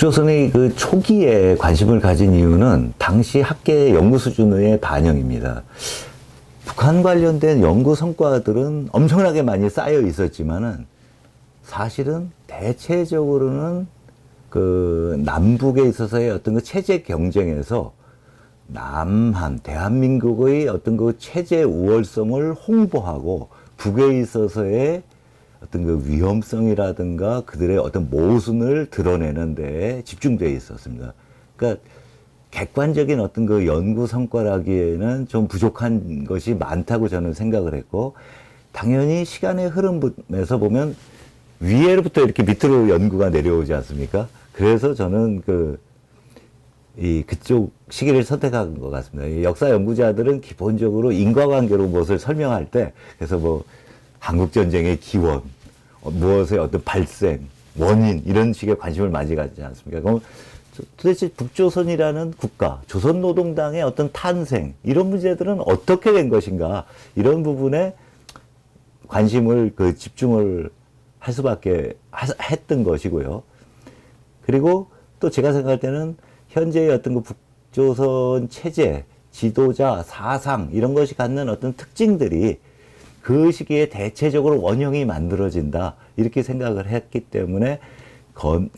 북조선이 그 초기에 관심을 가진 이유는 당시 학계 연구 수준의 반영입니다. 북한 관련된 연구 성과들은 엄청나게 많이 쌓여 있었지만은 사실은 대체적으로는 그 남북에 있어서의 어떤 그 체제 경쟁에서 남한, 대한민국의 어떤 그 체제 우월성을 홍보하고 북에 있어서의 어떤 그 위험성이라든가 그들의 어떤 모순을 드러내는 데에 집중되어 있었습니다. 그러니까 객관적인 어떤 그 연구 성과라기에는 좀 부족한 것이 많다고 저는 생각을 했고, 당연히 시간의 흐름에서 보면 위에로부터 이렇게 밑으로 연구가 내려오지 않습니까? 그래서 저는 그쪽 시기를 선택한 것 같습니다. 역사 연구자들은 기본적으로 인과관계로 무엇을 설명할 때, 그래서 뭐 한국전쟁의 기원, 무엇의 어떤 발생, 원인, 이런 식의 관심을 많이 가지지 않습니까? 그럼 도대체 북조선이라는 국가, 조선노동당의 어떤 탄생, 이런 문제들은 어떻게 된 것인가, 이런 부분에 관심을 집중을 할 수밖에 했던 것이고요. 그리고 또 제가 생각할 때는 현재의 어떤 그 북조선 체제, 지도자, 사상, 이런 것이 갖는 어떤 특징들이 그 시기에 대체적으로 원형이 만들어진다, 이렇게 생각을 했기 때문에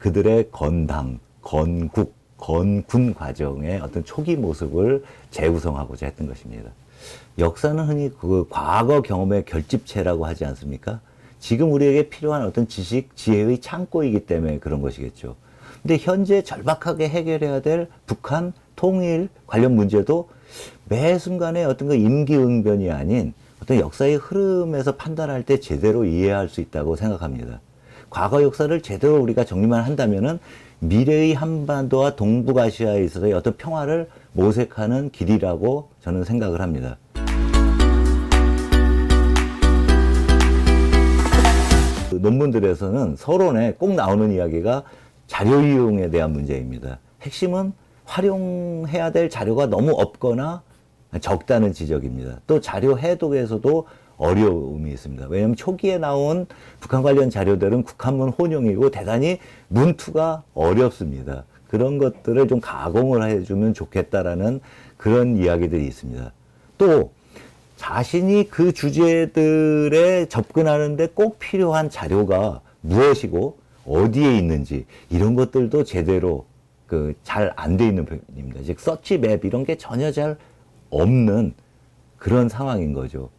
그들의 건당, 건국, 건군 과정의 어떤 초기 모습을 재구성하고자 했던 것입니다. 역사는 흔히 그 과거 경험의 결집체라고 하지 않습니까? 지금 우리에게 필요한 어떤 지식, 지혜의 창고이기 때문에 그런 것이겠죠. 근데 현재 절박하게 해결해야 될 북한 통일 관련 문제도 매 순간에 어떤 그 임기응변이 아닌 어떤 역사의 흐름에서 판단할 때 제대로 이해할 수 있다고 생각합니다. 과거 역사를 제대로 우리가 정리만 한다면은 미래의 한반도와 동북아시아에 있어서의 어떤 평화를 모색하는 길이라고 저는 생각을 합니다. 논문들에서는 서론에 꼭 나오는 이야기가 자료 이용에 대한 문제입니다. 핵심은 활용해야 될 자료가 너무 없거나 적다는 지적입니다. 또 자료 해독에서도 어려움이 있습니다. 왜냐하면 초기에 나온 북한 관련 자료들은 국한문 혼용이고 대단히 문투가 어렵습니다. 그런 것들을 좀 가공을 해주면 좋겠다라는 그런 이야기들이 있습니다. 또 자신이 그 주제들에 접근하는데 꼭 필요한 자료가 무엇이고 어디에 있는지, 이런 것들도 제대로 잘 안 돼 있는 편입니다. 즉 서치 맵 이런 게 전혀 잘 없는 그런 상황인 거죠.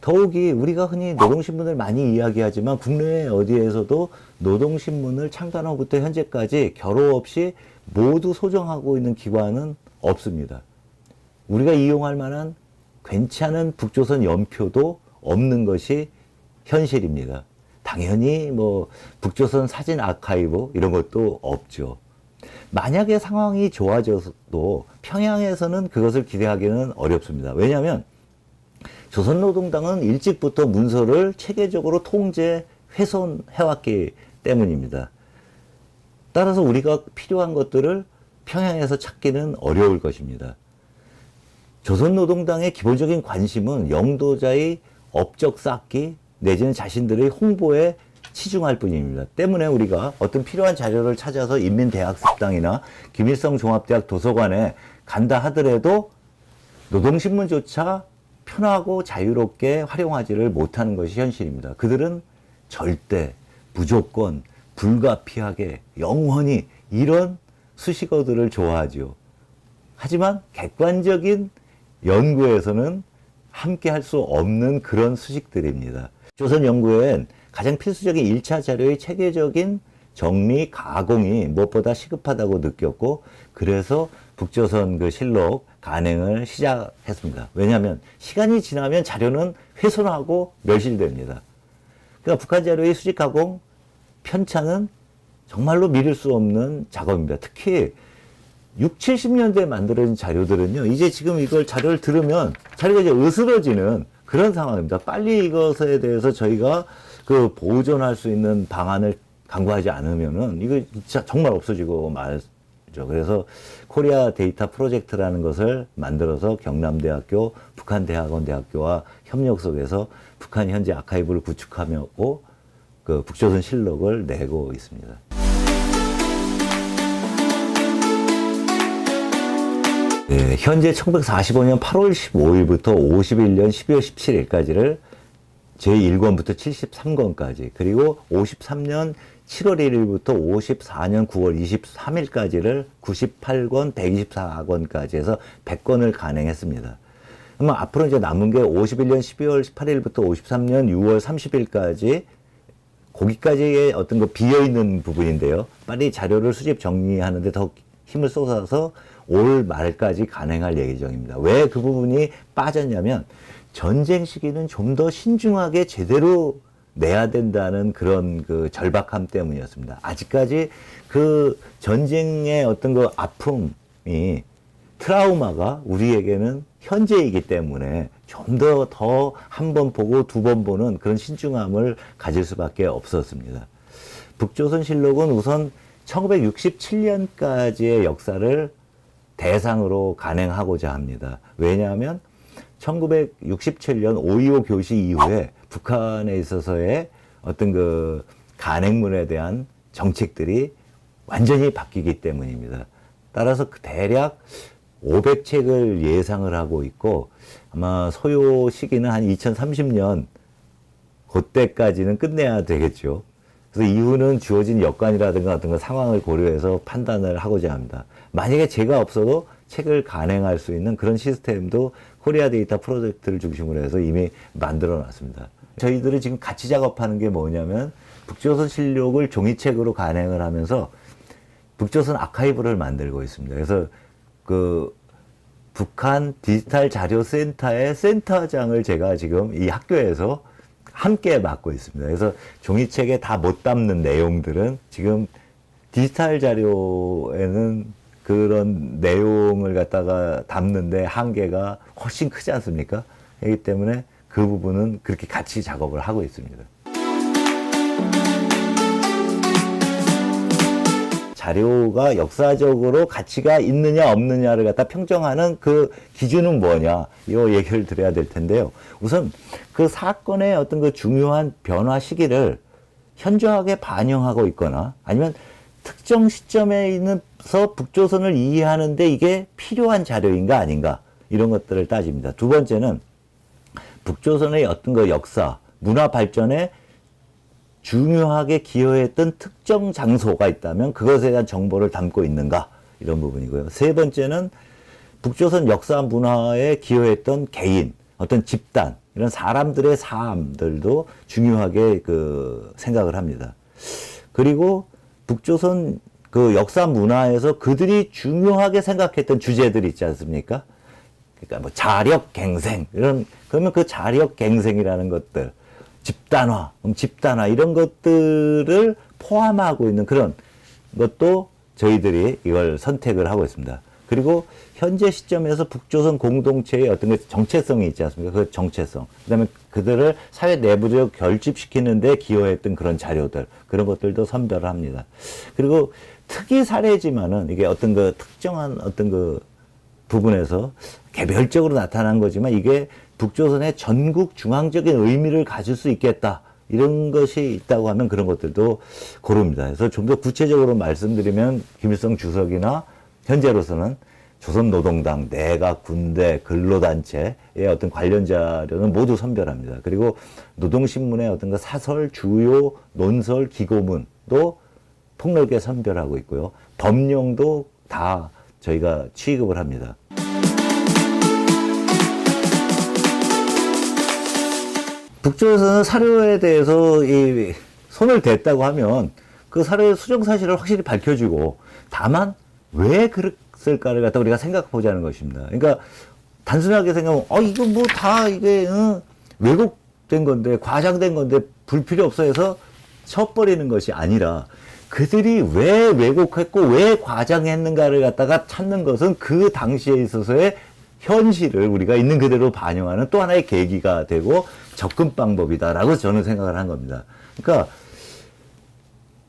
더욱이 우리가 흔히 노동신문을 많이 이야기하지만 국내에 어디에서도 노동신문을 창간호부터 현재까지 결호 없이 모두 소정하고 있는 기관은 없습니다. 우리가 이용할 만한 괜찮은 북조선 연표도 없는 것이 현실입니다. 당연히 뭐 북조선 사진 아카이브 이런 것도 없죠. 만약에 상황이 좋아져도 평양에서는 그것을 기대하기는 어렵습니다. 왜냐하면 조선노동당은 일찍부터 문서를 체계적으로 통제, 훼손해왔기 때문입니다. 따라서 우리가 필요한 것들을 평양에서 찾기는 어려울 것입니다. 조선노동당의 기본적인 관심은 영도자의 업적 쌓기 내지는 자신들의 홍보에 치중할 뿐입니다. 때문에 우리가 어떤 필요한 자료를 찾아서 인민대학습당이나 김일성 종합대학 도서관에 간다 하더라도 노동신문조차 편하고 자유롭게 활용하지를 못하는 것이 현실입니다. 그들은 절대, 무조건, 불가피하게, 영원히 이런 수식어들을 좋아하죠. 하지만 객관적인 연구에서는 함께 할 수 없는 그런 수식들입니다. 조선 연구엔 가장 필수적인 1차 자료의 체계적인 정리, 가공이 무엇보다 시급하다고 느꼈고, 그래서 북조선 그 실록 간행을 시작했습니다. 왜냐하면 시간이 지나면 자료는 훼손하고 멸실됩니다. 그러니까 북한 자료의 수집, 가공, 편찬은 정말로 미룰 수 없는 작업입니다. 특히 6, 70년대에 만들어진 자료들은요, 이제 지금 이걸 자료를 들으면 자료가 이제 으스러지는 그런 상황입니다. 빨리 이것에 대해서 저희가 보존할 수 있는 방안을 강구하지 않으면은 이거 진짜 정말 없어지고 말죠. 그래서 코리아 데이터 프로젝트라는 것을 만들어서 경남대학교, 북한대학원대학교와 협력 속에서 북한 현재 아카이브를 구축하고 그 북조선 실록을 내고 있습니다. 네, 현재 1945년 8월 15일부터 51년 12월 17일까지를 제1권부터 73권까지, 그리고 53년 7월 1일부터 54년 9월 23일까지를 98권, 124권까지 해서 100권을 간행했습니다. 그러면 앞으로 이제 남은 게 51년 12월 18일부터 53년 6월 30일까지, 거기까지의 어떤 거 비어있는 부분인데요. 빨리 자료를 수집 정리하는데 더 힘을 쏟아서 올 말까지 간행할 예정입니다. 왜 그 부분이 빠졌냐면, 전쟁 시기는 좀 더 신중하게 제대로 내야 된다는 그런 그 절박함 때문이었습니다. 아직까지 그 전쟁의 어떤 그 아픔이, 트라우마가 우리에게는 현재이기 때문에 좀 더 한 번 보고 두 번 보는 그런 신중함을 가질 수밖에 없었습니다. 북조선실록은 우선 1967년까지의 역사를 대상으로 간행하고자 합니다. 왜냐하면 1967년 5.25 교시 이후에 북한에 있어서의 어떤 그 간행문에 대한 정책들이 완전히 바뀌기 때문입니다. 따라서 대략 500책을 예상을 하고 있고, 아마 소요 시기는 한 2030년 그때까지는 끝내야 되겠죠. 그래서 이후는 주어진 여건이라든가 어떤 그 상황을 고려해서 판단을 하고자 합니다. 만약에 제가 없어도 책을 간행할 수 있는 그런 시스템도 코리아 데이터 프로젝트를 중심으로 해서 이미 만들어 놨습니다. 저희들이 지금 같이 작업하는 게 뭐냐면, 북조선 실록을 종이책으로 간행을 하면서 북조선 아카이브를 만들고 있습니다. 그래서 그 북한 디지털 자료 센터의 센터장을 제가 지금 이 학교에서 함께 맡고 있습니다. 그래서 종이책에 다 못 담는 내용들은 지금 디지털 자료에는 그런 내용을 갖다가 담는데 한계가 훨씬 크지 않습니까? 그렇기 때문에 그 부분은 그렇게 같이 작업을 하고 있습니다. 자료가 역사적으로 가치가 있느냐 없느냐를 갖다 평정하는 그 기준은 뭐냐, 이 얘기를 드려야 될 텐데요. 우선 그 사건의 어떤 그 중요한 변화 시기를 현저하게 반영하고 있거나, 아니면 특정 시점에 있는서 북조선을 이해하는데 이게 필요한 자료인가 아닌가, 이런 것들을 따집니다. 두 번째는 북조선의 어떤 그 역사, 문화 발전에 중요하게 기여했던 특정 장소가 있다면 그것에 대한 정보를 담고 있는가, 이런 부분이고요. 세 번째는 북조선 역사 문화에 기여했던 개인, 어떤 집단, 이런 사람들의 삶들도 중요하게 그 생각을 합니다. 그리고 북조선 그 역사 문화에서 그들이 중요하게 생각했던 주제들이 있지 않습니까? 그러니까 뭐 자력갱생, 그러면 그 자력갱생이라는 것들, 집단화, 집단화, 이런 것들을 포함하고 있는 그런 것도 저희들이 이걸 선택을 하고 있습니다. 그리고 현재 시점에서 북조선 공동체의 어떤 그 정체성이 있지 않습니까? 그 정체성. 그 다음에 그들을 사회 내부적으로 결집시키는 데 기여했던 그런 자료들, 그런 것들도 선별을 합니다. 그리고 특이 사례지만은 이게 어떤 그 특정한 어떤 그 부분에서 개별적으로 나타난 거지만 이게 북조선의 전국 중앙적인 의미를 가질 수 있겠다, 이런 것이 있다고 하면 그런 것들도 고릅니다. 그래서 좀 더 구체적으로 말씀드리면, 김일성 주석이나 현재로서는 조선노동당, 내각, 군대, 근로단체의 어떤 관련 자료는 모두 선별합니다. 그리고 노동신문의 어떤 그 사설, 주요, 논설, 기고문도 폭넓게 선별하고 있고요. 법령도 다 저희가 취급을 합니다. 북조선은 사료에 대해서 이 손을 댔다고 하면 그 사료의 수정 사실을 확실히 밝혀주고, 다만 왜 그랬을까를 갖다 우리가 생각해 보자는 것입니다. 그러니까 단순하게 생각하면 이거 뭐 다 이게 왜곡된 건데, 과장된 건데 불필요 없어 해서 쳐버리는 것이 아니라, 그들이 왜 왜곡했고 왜 과장했는가를 갖다가 찾는 것은 그 당시에 있어서의 현실을 우리가 있는 그대로 반영하는 또 하나의 계기가 되고 접근 방법이다라고 저는 생각을 한 겁니다. 그러니까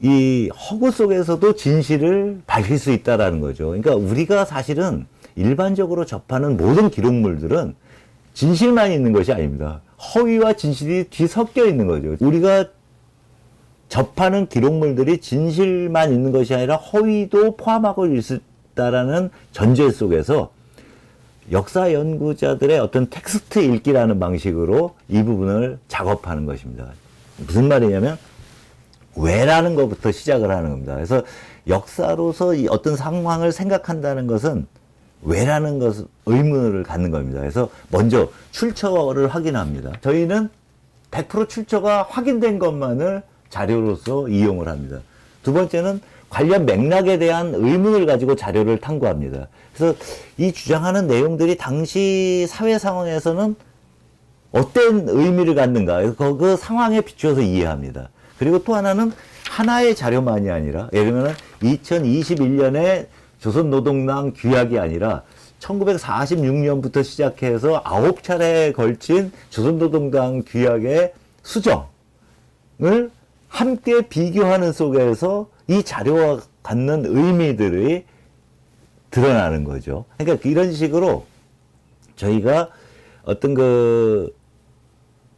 이 허구 속에서도 진실을 밝힐 수 있다라는 거죠. 그러니까 우리가 사실은 일반적으로 접하는 모든 기록물들은 진실만 있는 것이 아닙니다. 허위와 진실이 뒤섞여 있는 거죠. 우리가 접하는 기록물들이 진실만 있는 것이 아니라 허위도 포함하고 있다라는 전제 속에서 역사 연구자들의 어떤 텍스트 읽기라는 방식으로 이 부분을 작업하는 것입니다. 무슨 말이냐면 왜라는 것부터 시작을 하는 겁니다. 그래서 역사로서 이 어떤 상황을 생각한다는 것은 왜라는 것은 의문을 갖는 겁니다. 그래서 먼저 출처를 확인합니다. 저희는 100% 출처가 확인된 것만을 자료로서 이용을 합니다. 두 번째는 관련 맥락에 대한 의문을 가지고 자료를 탐구합니다. 그래서 이 주장하는 내용들이 당시 사회 상황에서는 어떤 의미를 갖는가, 그 상황에 비추어서 이해합니다. 그리고 또 하나는 하나의 자료만이 아니라, 예를 들면 2021년에 조선노동당 규약이 아니라 1946년부터 시작해서 9차례에 걸친 조선노동당 규약의 수정을 함께 비교하는 속에서 이 자료와 갖는 의미들이 드러나는 거죠. 그러니까 이런 식으로 저희가 어떤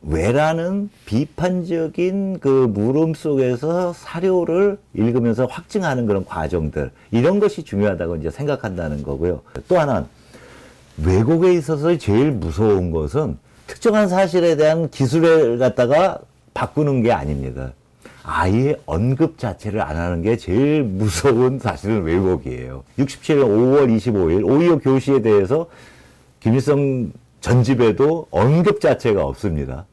왜라는 비판적인 물음 속에서 사료를 읽으면서 확증하는 그런 과정들, 이런 것이 중요하다고 이제 생각한다는 거고요. 또 하나는 왜곡에 있어서 제일 무서운 것은 특정한 사실에 대한 기술을 갖다가 바꾸는 게 아닙니다. 아예 언급 자체를 안 하는 게 제일 무서운 사실은 왜곡이에요. 67년 5월 25일 5.25 교시에 대해서 김일성 전집에도 언급 자체가 없습니다.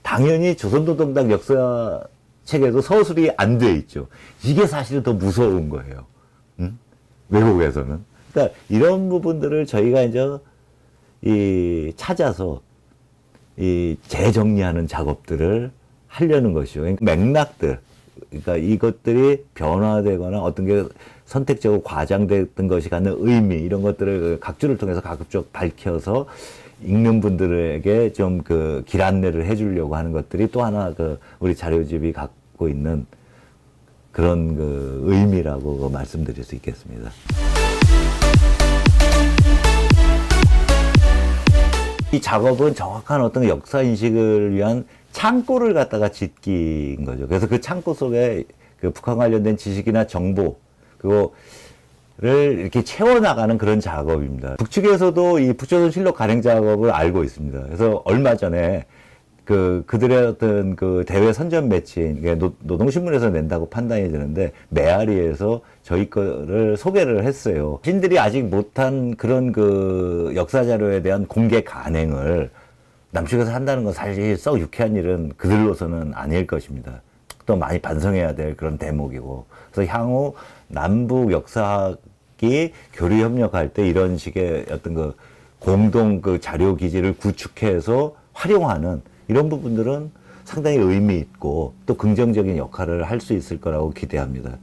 당연히 조선노동당 역사책에도 서술이 안 돼 있죠. 이게 사실은 더 무서운 거예요. 왜곡에서는. 그러니까 이런 부분들을 저희가 이제 찾아서 재정리하는 작업들을 하려는 것이죠. 그러니까 맥락들, 그러니까 이것들이 변화되거나 어떤 게 선택적으로 과장됐던 것이 갖는 의미, 이런 것들을 각주를 통해서 가급적 밝혀서 읽는 분들에게 좀 길 안내를 해주려고 하는 것들이 또 하나 우리 자료집이 갖고 있는 그런 의미라고 말씀드릴 수 있겠습니다. 이 작업은 정확한 어떤 역사 인식을 위한 창고를 갖다가 짓긴 거죠. 그래서 그 창고 속에 북한 관련된 지식이나 정보, 그거를 이렇게 채워나가는 그런 작업입니다. 북측에서도 이 북조선실록 간행 작업을 알고 있습니다. 그래서 얼마 전에 그들의 어떤 대외 선전 매체인, 노동신문에서 낸다고 판단이 되는데, 메아리에서 저희 거를 소개를 했어요. 신들이 아직 못한 그런 역사 자료에 대한 공개 간행을 남측에서 한다는 건 사실 썩 유쾌한 일은 그들로서는 아닐 것입니다. 또 많이 반성해야 될 그런 대목이고. 그래서 향후 남북 역사학이 교류 협력할 때 이런 식의 어떤 공동 자료 기지를 구축해서 활용하는 이런 부분들은 상당히 의미 있고 또 긍정적인 역할을 할 수 있을 거라고 기대합니다.